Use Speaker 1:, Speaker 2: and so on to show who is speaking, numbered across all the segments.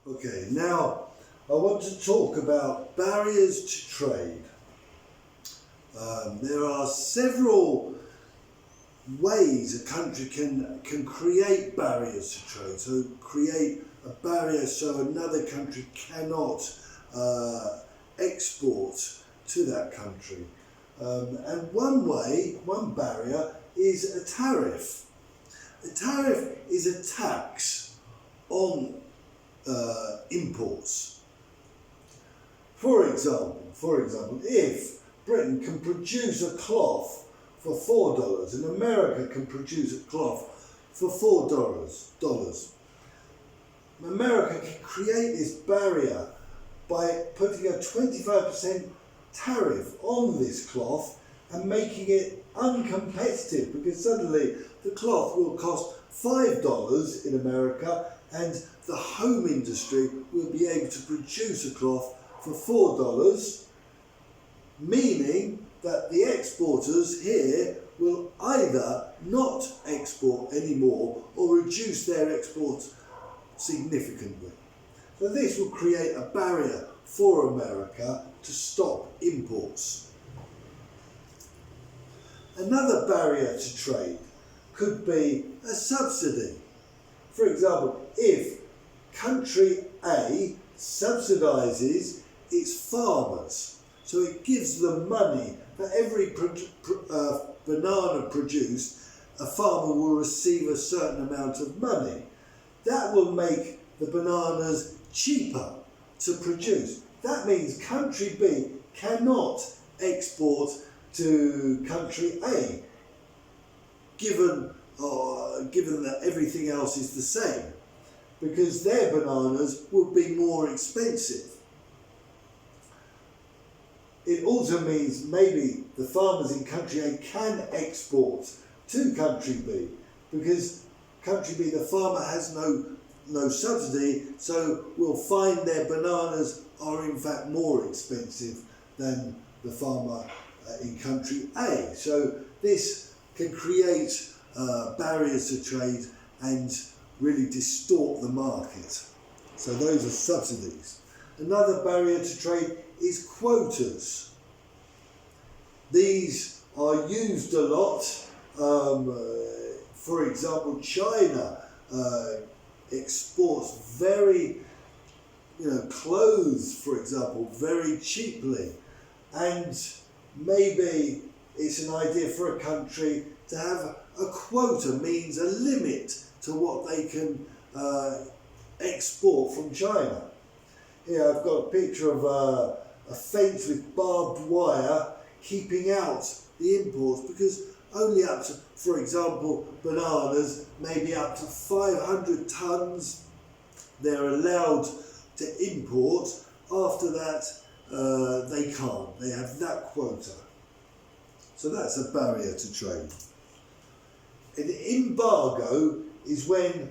Speaker 1: Okay, now I want to talk about barriers to trade. There are several ways a country can create barriers to trade. So create a barrier so another country cannot export to that country. And one barrier is a tariff. A tariff is a tax on imports. For example, if Britain can produce a cloth for $4 and America can produce a cloth for $4, America can create this barrier by putting a 25% tariff on this cloth and making it uncompetitive, because suddenly the cloth will cost $5 in America and the home industry will be able to produce a cloth for $4, meaning that the exporters here will either not export anymore or reduce their exports significantly. So this will create a barrier for America to stop imports. Another barrier to trade could be a subsidy. For example, if country A subsidises its farmers, so it gives them money for every banana produced, a farmer will receive a certain amount of money. That will make the bananas cheaper to produce. That means country B cannot export to country A, given that everything else is the same, because their bananas would be more expensive. It also means maybe the farmers in country A can export to country B, because country B, the farmer has no subsidy, so will find their bananas are in fact more expensive than the farmer in country A. So this can create barriers to trade and really distort the market. So those are subsidies. Another barrier to trade is quotas. These are used a lot. For example, China exports clothes, for example, very cheaply, and maybe it's an idea for a country to have a quota, means a limit to what they can export from China. Here I've got a picture of a fence with barbed wire keeping out the imports, because only up to, for example, bananas, maybe up to 500 tonnes they're allowed to import. After that, they can't. They have that quota. So that's a barrier to trade. An embargo is when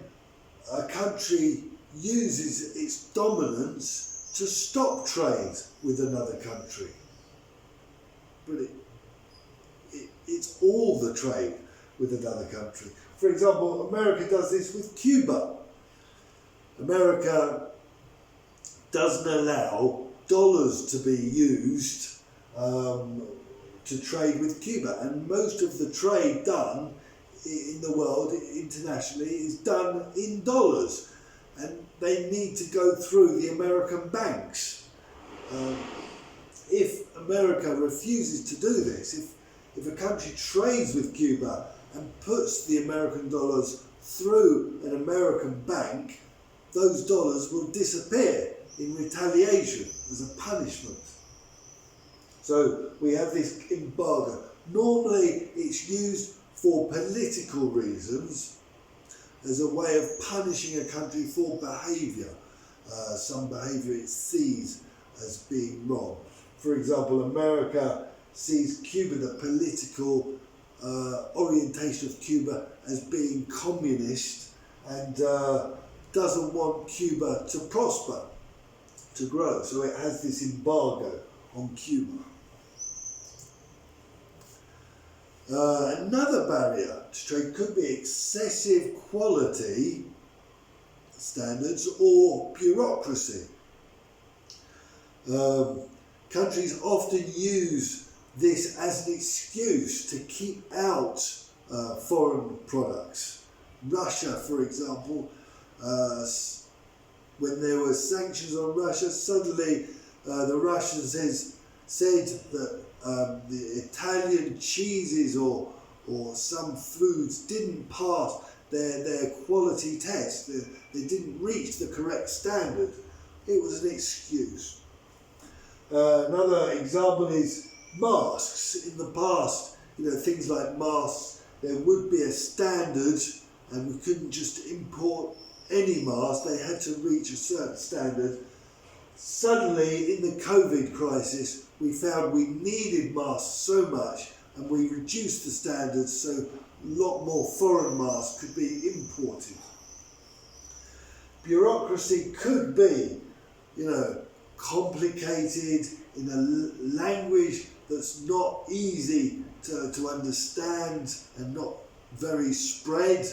Speaker 1: a country uses its dominance to stop trade with another country. But it's all the trade with another country. For example, America does this with Cuba. America doesn't allow dollars to be used to trade with Cuba, and most of the trade done in the world internationally is done in dollars, and they need to go through the American banks. If America refuses to do this, if a country trades with Cuba and puts the American dollars through an American bank, those dollars will disappear in retaliation as a punishment. So we have this embargo. Normally it's used for political reasons, as a way of punishing a country for behaviour, some behaviour it sees as being wrong. For example, America sees Cuba, the political orientation of Cuba, as being communist, and doesn't want Cuba to prosper, to grow. So it has this embargo on Cuba. Another barrier to trade could be excessive quality standards or bureaucracy. Countries often use this as an excuse to keep out foreign products. Russia, for example, when there were sanctions on Russia, suddenly the Russians said that the Italian cheeses or some foods didn't pass their quality test. They didn't reach the correct standard. It was an excuse. Another example is masks. In the past, things like masks, there would be a standard and we couldn't just import any mask. They had to reach a certain standard. Suddenly, in the COVID crisis, we found we needed masks so much and we reduced the standards so a lot more foreign masks could be imported. Bureaucracy could be, complicated in a language that's not easy to understand and not very spread,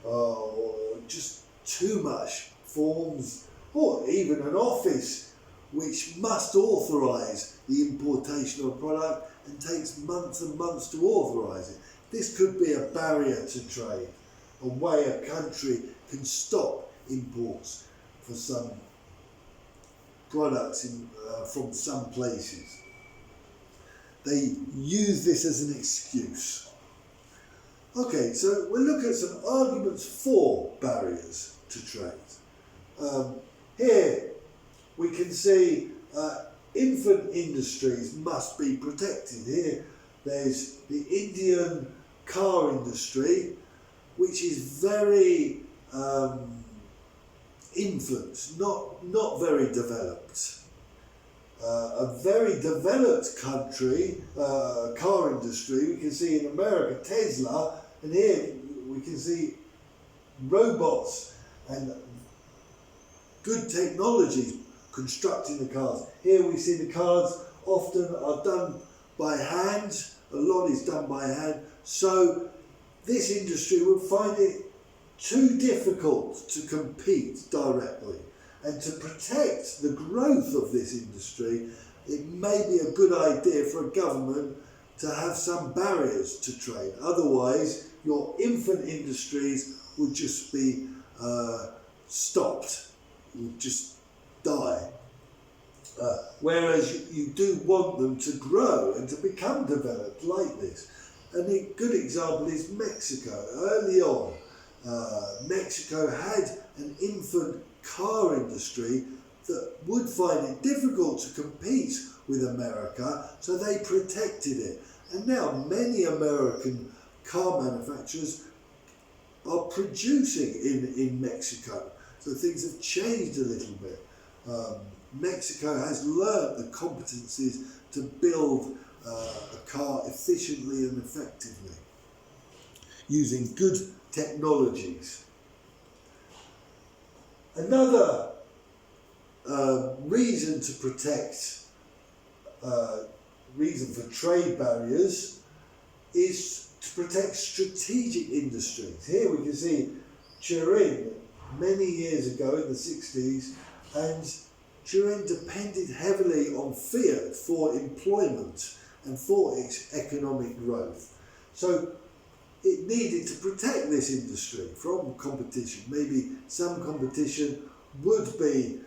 Speaker 1: or just too much forms, or even an office which must authorise the importation of a product and takes months and months to authorise it. This could be a barrier to trade, a way a country can stop imports for some products from some places. They use this as an excuse. Okay, so we'll look at some arguments for barriers to trade. Here we can see infant industries must be protected. Here there's the Indian car industry, which is very infant, not very developed. A very developed country, car industry, we can see in America, Tesla, and here we can see robots and good technology constructing the cars. Here we see the cars often are done by hand, a lot is done by hand, so this industry will find it too difficult to compete directly. And to protect the growth of this industry, it may be a good idea for a government to have some barriers to trade. Otherwise, your infant industries would just be stopped, would just die. Whereas you do want them to grow and to become developed like this. And a good example is Mexico. Early on, Mexico had an infant car industry that would find it difficult to compete with America, so they protected it. And now many American car manufacturers are producing in Mexico, so things have changed a little bit. Mexico has learnt the competencies to build a car efficiently and effectively using good technologies. Another reason to protect, reason for trade barriers is to protect strategic industries. Here we can see Turin many years ago in the 60s, and Turin depended heavily on Fiat for employment and for its economic growth. So it needed to protect this industry from competition. Maybe some competition would be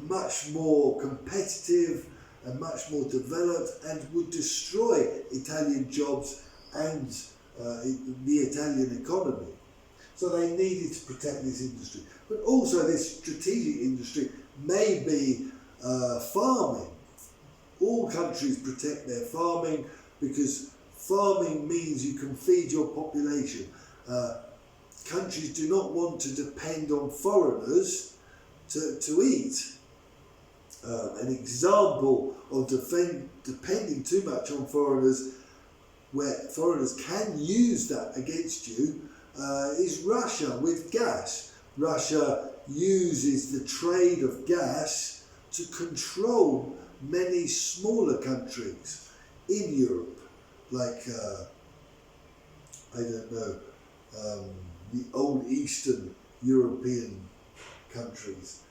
Speaker 1: much more competitive and much more developed and would destroy Italian jobs and the Italian economy. So they needed to protect this industry. But also this strategic industry may be farming. All countries protect their farming because farming means you can feed your population. Countries do not want to depend on foreigners to eat. An example of depending too much on foreigners, where foreigners can use that against you, is Russia with gas. Russia uses the trade of gas to control many smaller countries in Europe, like, the old Eastern European countries.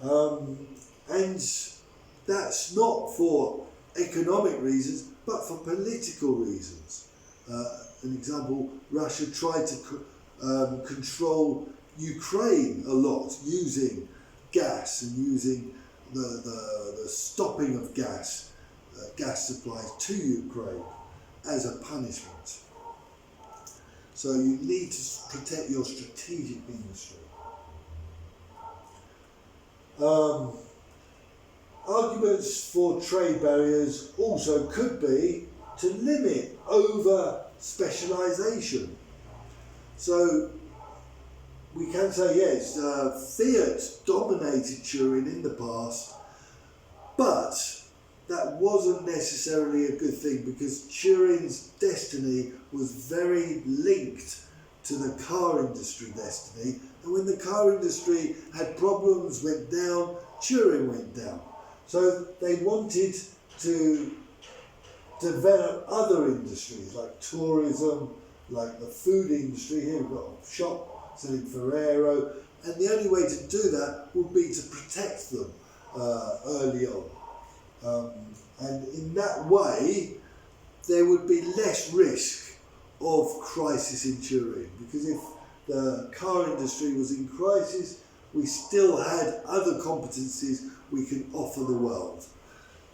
Speaker 1: And that's not for economic reasons, but for political reasons. An example, Russia tried to control Ukraine a lot using gas and using the stopping of gas supplies to Ukraine as a punishment. So you need to protect your strategic industry. Arguments for trade barriers also could be to limit over specialisation. So we can say yes, Fiat dominated Turing in the past, but that wasn't necessarily a good thing because Turing's destiny was very linked to the car industry destiny, and when the car industry had problems, went down, Turing went down. So they wanted to develop other industries like tourism, like the food industry. Here we've got a shop selling Ferrero, and the only way to do that would be to protect them early on. And in that way, there would be less risk of crisis in Turing, because if the car industry was in crisis, we still had other competencies we can offer the world.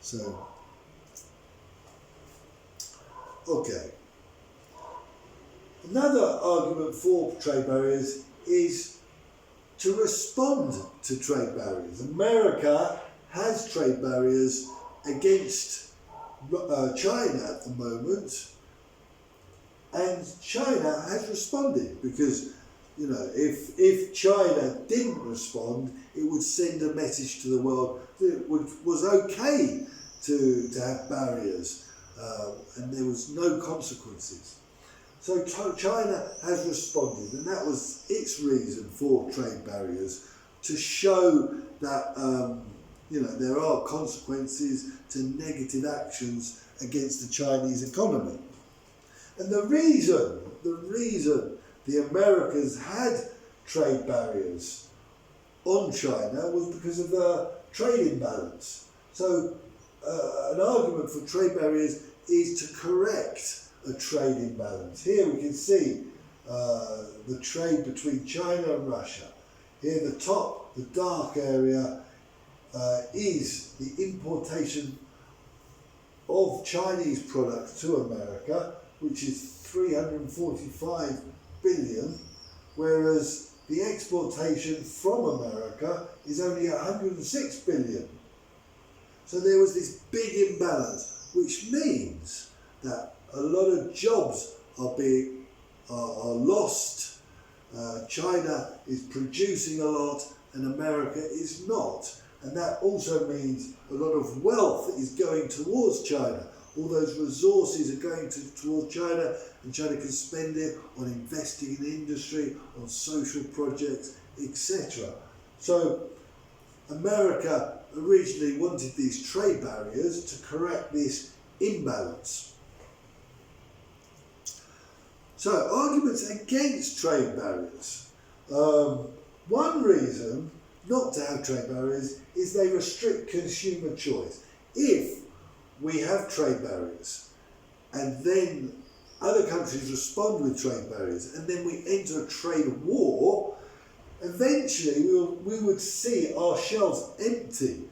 Speaker 1: So, okay. Another argument for trade barriers is to respond to trade barriers. America has trade barriers against China at the moment, and China has responded because, you know, if China didn't respond, it would send a message to the world that it was okay to have barriers, and there was no consequences. So China has responded, and that was its reason for trade barriers, to show that there are consequences to negative actions against the Chinese economy. And the reason the Americans had trade barriers on China was because of the trade imbalance. So an argument for trade barriers is to correct a trade imbalance. Here we can see the trade between China and Russia. Here the top, the dark area, is the importation of Chinese products to America, which is 345 billion, whereas the exportation from America is only 106 billion. So there was this big imbalance, which means that a lot of jobs are lost. China is producing a lot and America is not. And that also means a lot of wealth is going towards China. All those resources are going towards China, and China can spend it on investing in industry, on social projects, etc. So America originally wanted these trade barriers to correct this imbalance. So arguments against trade barriers. One reason not to have trade barriers is they restrict consumer choice. If we have trade barriers and then other countries respond with trade barriers and then we enter a trade war, eventually we would see our shelves empty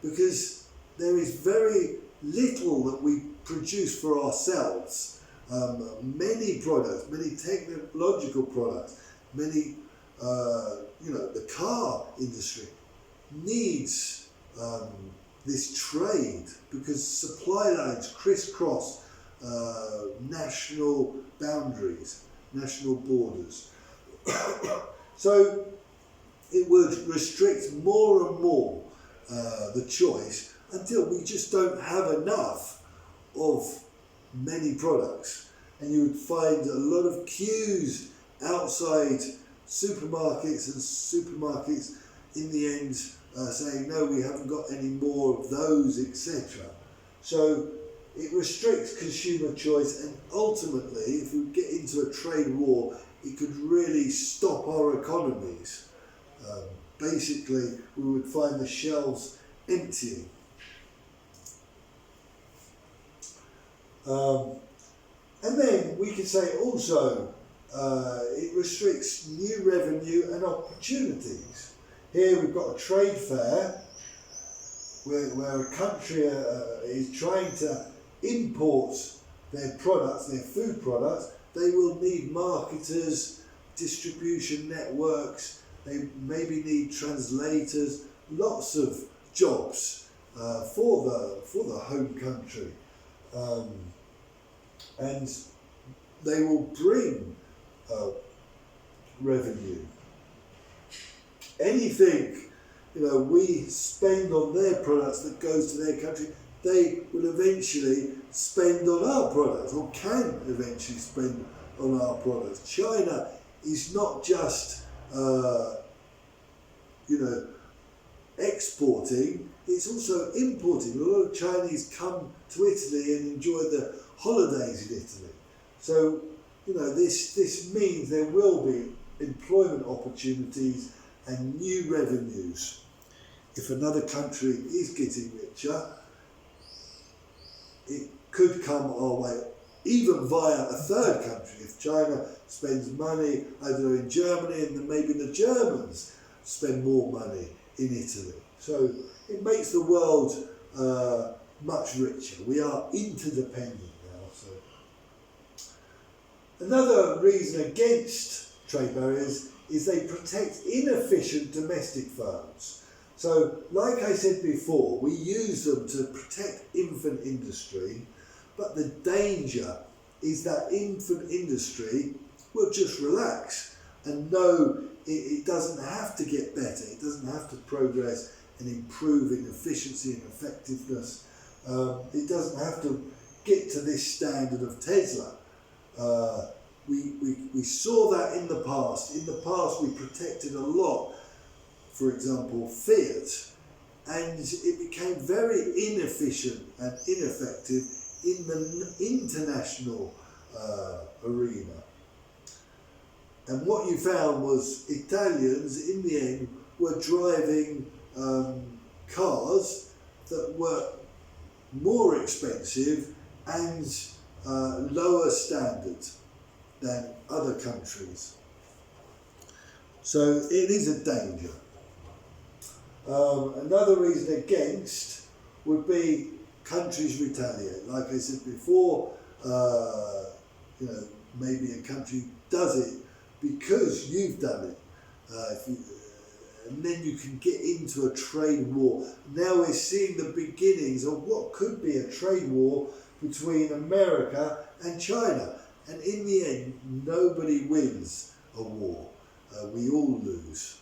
Speaker 1: because there is very little that we produce for ourselves. Many products, many technological products, many the car industry needs this trade because supply lines crisscross national boundaries, national borders. So it would restrict more and more the choice until we just don't have enough of many products, and you would find a lot of queues outside supermarkets, and supermarkets in the end saying no, we haven't got any more of those, etc. So it restricts consumer choice, and ultimately if we get into a trade war, it could really stop our economies. Basically, we would find the shelves emptying. And then we could say also it restricts new revenue and opportunities. Here we've got a trade fair where a country is trying to import their products, their food products. They will need marketers, distribution networks, they maybe need translators, lots of jobs for the home country. And they will bring revenue. Anything we spend on their products that goes to their country, they will eventually spend on our products, or can eventually spend on our products. China is not just exporting, it's also importing. A lot of Chinese come to Italy and enjoy the holidays in Italy. So, this means there will be employment opportunities and new revenues. If another country is getting richer, it could come our way, even via a third country. If China spends money, I don't know, in Germany, and then maybe the Germans spend more money in Italy. So it makes the world much richer. We are interdependent now. So another reason against trade barriers is they protect inefficient domestic firms. So, like I said before, we use them to protect infant industry, but the danger is that infant industry will just relax and know it doesn't have to get better, it doesn't have to progress and improve in efficiency and effectiveness. It doesn't have to get to this standard of Tesla. We saw that in the past. In the past, we protected a lot, for example, Fiat, and it became very inefficient and ineffective in the international arena. And what you found was Italians, in the end, were driving cars that were more expensive and lower standard than other countries. So it is a danger. Another reason against would be countries retaliate. Like I said before, maybe a country does it because you've done it. And then you can get into a trade war. Now we're seeing the beginnings of what could be a trade war between America and China. And in the end, nobody wins a war. We all lose.